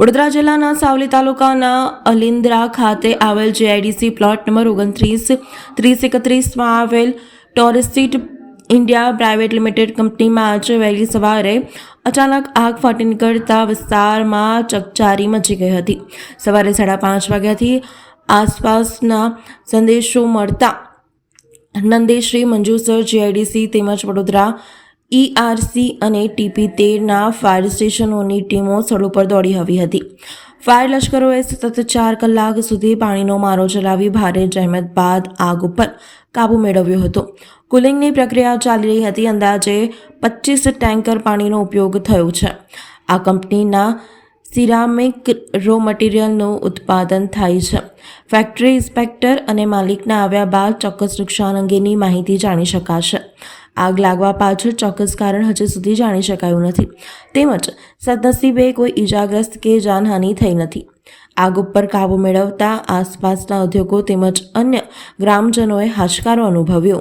વડોદરા જિલ્લાના સાવલી તાલુકાના અલિન્દ્રા ખાતે આવેલ જીઆઈડીસી પ્લોટ નંબર 29/3031માં આવેલ ટોરિસ્ટ ઇન્ડિયા પ્રાઇવેટ લિમિટેડ કંપનીમાં આજે વહેલી સવારે અચાનક આગ ફાટી નીકળતા વિસ્તારમાં ચકચારી મચી ગઈ હતી. સવારે 5:30 વાગ્યાથી આસપાસના સંદેશો મળતા નંદેશ્રી, મંજુ સર, જીઆઈડીસી તેમજ વડોદરા ERC અને TP13ના ફાયર સ્ટેશનોની ટીમો સ્થળ ઉપર દોડી આવી હતી. ફાયર લશ્કરોએ સતત 4 કલાક સુધી પાણીનો મારો ચલાવી ભારે જહેમત બાદ આગ ઉપર કાબૂ મેળવ્યો હતો. કુલિંગની પ્રક્રિયા ચાલી રહી હતી. અંદાજે 25 ટેન્કર પાણીનો ઉપયોગ થયો છે. આ કંપનીના સિરામિક રો મટીરિયલનું ઉત્પાદન થાય છે. ફેક્ટરી ઇન્સ્પેક્ટર અને માલિકના આવ્યા બાદ ચોક્કસ નુકસાન અંગેની માહિતી જાણી શકાશે. આગ લાગવા પાછળ ચોક્કસ કારણ હજી સુધી જાણી શકાયું નથી. તેમજ સદનસીબે કોઈ ઈજાગ્રસ્ત કે જાનહાનિ થઈ નથી. આગ ઉપર કાબૂ મેળવતા આસપાસના ઉદ્યોગો તેમજ અન્ય ગ્રામજનોએ હાશકારો અનુભવ્યો.